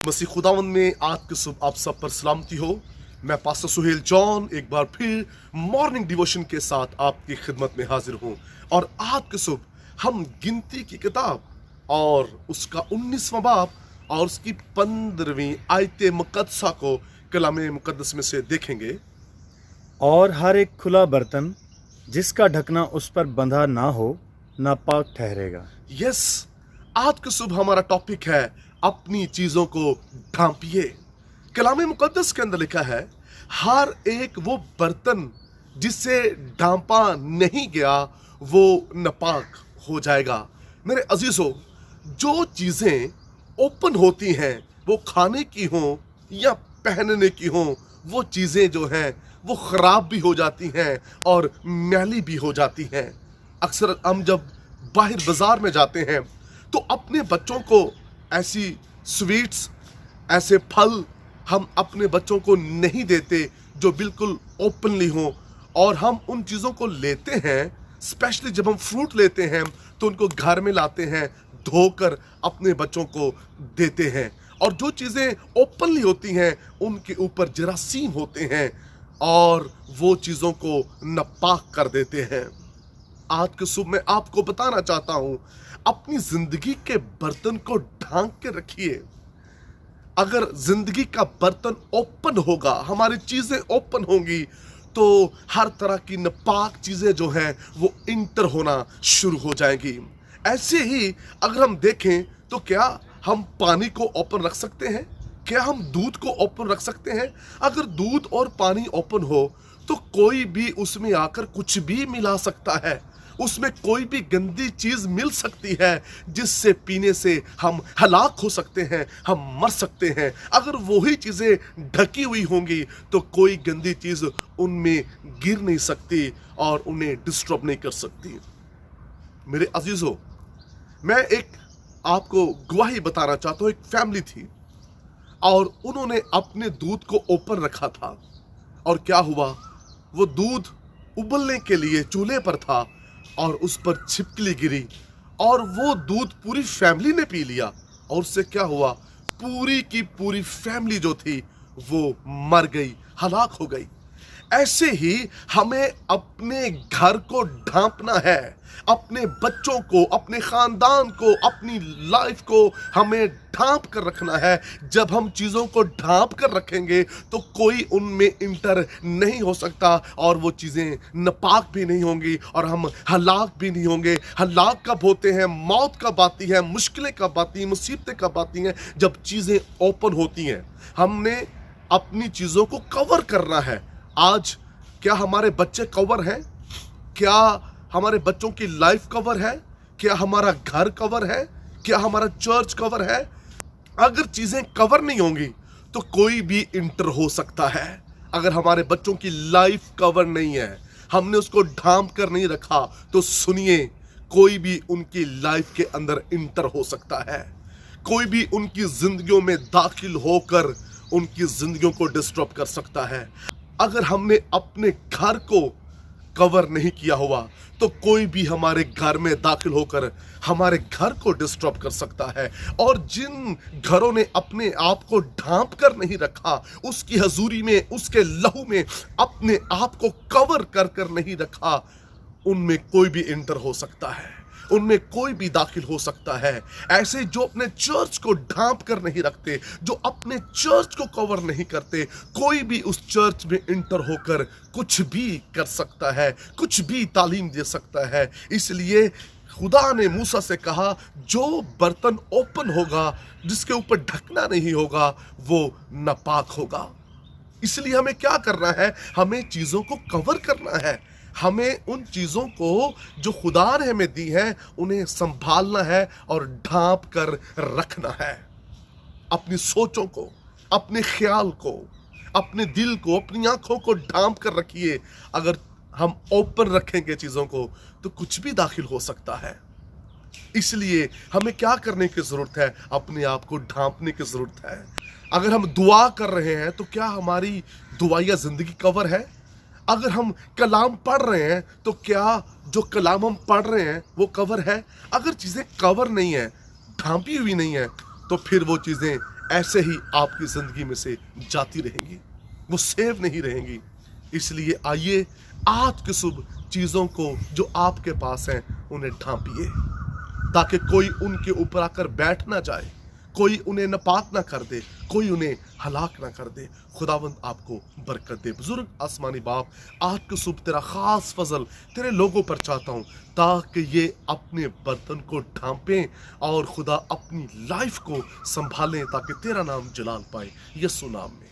मसीह खुदावंद में आज के सुबह आप सब पर सलामती हो। मैं पास्टर सोहेल जॉन एक बार फिर मॉर्निंग डिवोशन के साथ आपकी खिदमत में हाजिर हूँ। और आज के सुबह हम गिनती की किताब और उसका 19वां बाब और उसकी 15वीं आयत मुकद्दसा को कलामे मुकद्दस में से देखेंगे। और हर एक खुला बर्तन जिसका ढकना उस पर बंधा ना हो नापाक ठहरेगा। यस, आज के सुबह हमारा टॉपिक है अपनी चीजों को ढांपिए। कलामे मुकद्दस के अंदर लिखा है हर एक वो बर्तन जिससे ढांपा नहीं गया वो नापाक हो जाएगा। मेरे अजीजों, जो चीजें ओपन होती हैं वो खाने की हों या पहनने की हों, वो चीजें जो हैं वो खराब भी हो जाती हैं और मैली भी हो जाती हैं। अक्सर हम जब बाहर बाजार में जाते हैं तो अपने बच्चों को ऐसी स्वीट्स, ऐसे फल हम अपने बच्चों को नहीं देते जो बिल्कुल ओपनली हों, और हम उन चीज़ों को लेते हैं। स्पेशली जब हम फ्रूट लेते हैं तो उनको घर में लाते हैं, धोकर अपने बच्चों को देते हैं। और जो चीज़ें ओपनली होती हैं उनके ऊपर जरासीम होते हैं और वो चीज़ों को नापाक कर देते हैं। आज के सुबह मैं आपको बताना चाहता हूं, अपनी जिंदगी के बर्तन को ढांक के रखिए। अगर जिंदगी का बर्तन ओपन होगा, हमारी चीजें ओपन होंगी, तो हर तरह की नापाक चीजें जो हैं वो इंटर होना शुरू हो जाएंगी। ऐसे ही अगर हम देखें तो क्या हम पानी को ओपन रख सकते हैं? क्या हम दूध को ओपन रख सकते हैं? अगर दूध और पानी ओपन हो तो कोई भी उसमें आकर कुछ भी मिला सकता है। उसमें कोई भी गंदी चीज मिल सकती है जिससे पीने से हम हलाक हो सकते हैं, हम मर सकते हैं। अगर वही चीजें ढकी हुई होंगी तो कोई गंदी चीज उनमें गिर नहीं सकती और उन्हें डिस्टर्ब नहीं कर सकती। मेरे अजीजों, मैं एक आपको गवाही बताना चाहता हूँ। एक फैमिली थी और उन्होंने अपने दूध को ओपन रखा था, और क्या हुआ, वो दूध उबलने के लिए चूल्हे पर था और उस पर छिपकली गिरी और वो दूध पूरी फैमिली ने पी लिया। और उससे क्या हुआ, पूरी की पूरी फैमिली जो थी वो मर गई, हलाक हो गई। ऐसे ही हमें अपने घर को ढांपना है, अपने बच्चों को, अपने खानदान को, अपनी लाइफ को हमें ढांप कर रखना है। जब हम चीज़ों को ढांप कर रखेंगे तो कोई उनमें इंटर नहीं हो सकता और वो चीज़ें नापाक भी नहीं होंगी और हम हलाक भी नहीं होंगे। हलाक कब होते हैं? मौत कब आती है, मुश्किलें कब आती हैं, मुसीबतें कब आती हैं? जब चीज़ें ओपन होती हैं। हमने अपनी चीज़ों को कवर करना है। आज क्या हमारे बच्चे कवर हैं? क्या हमारे बच्चों की लाइफ कवर है? क्या हमारा घर कवर है? क्या हमारा चर्च कवर है? अगर चीजें कवर नहीं होंगी तो कोई भी इंटर हो सकता है। अगर हमारे बच्चों की लाइफ कवर नहीं है, हमने उसको ढांप कर नहीं रखा, तो सुनिए, कोई भी उनकी लाइफ के अंदर इंटर हो सकता है। कोई भी उनकी जिंदगियों में दाखिल होकर उनकी जिंदगियों को डिस्टर्ब कर सकता है। अगर हमने अपने घर को कवर नहीं किया हुआ तो कोई भी हमारे घर में दाखिल होकर हमारे घर को डिस्टर्ब कर सकता है। और जिन घरों ने अपने आप को ढांप कर नहीं रखा, उसकी हजूरी में, उसके लहू में अपने आप को कवर कर कर नहीं रखा, उनमें कोई भी इंटर हो सकता है, उनमें कोई भी दाखिल हो सकता है। ऐसे जो अपने चर्च को ढांप कर नहीं रखते, जो अपने चर्च को कवर नहीं करते, कोई भी उस चर्च में इंटर होकर कुछ भी कर सकता है, कुछ भी तालीम दे सकता है। इसलिए खुदा ने मूसा से कहा, जो बर्तन ओपन होगा, जिसके ऊपर ढकना नहीं होगा, वो नापाक होगा। इसलिए हमें क्या करना है? हमें चीज़ों को कवर करना है। हमें उन चीज़ों को जो खुदा ने हमें दी है उन्हें संभालना है और ढांप कर रखना है। अपनी सोचों को, अपने ख्याल को, अपने दिल को, अपनी आंखों को ढांप कर रखिए। अगर हम ओपन रखेंगे चीज़ों को तो कुछ भी दाखिल हो सकता है। इसलिए हमें क्या करने की ज़रूरत है? अपने आप को ढांपने की ज़रूरत है। अगर हम दुआ कर रहे हैं तो क्या हमारी दुआया ज़िंदगी कवर है? अगर हम कलाम पढ़ रहे हैं तो क्या जो कलाम हम पढ़ रहे हैं वो कवर है? अगर चीज़ें कवर नहीं है, ढांपी हुई नहीं है, तो फिर वो चीज़ें ऐसे ही आपकी ज़िंदगी में से जाती रहेंगी, वो सेव नहीं रहेंगी। इसलिए आइए आज की सुबह चीज़ों को जो आपके पास हैं उन्हें ढांपिए, ताकि कोई उनके ऊपर आकर बैठ ना जाए, कोई उन्हें नपाक ना कर दे, कोई उन्हें हलाक ना कर दे। खुदावंद आपको बरकत दे। बुजुर्ग आसमानी बाप, आज की सुबह तेरा खास फजल तेरे लोगों पर चाहता हूँ, ताकि ये अपने बर्तन को ढांपें और खुदा अपनी लाइफ को संभालें, ताकि तेरा नाम जलाल पाए, यीशु नाम में।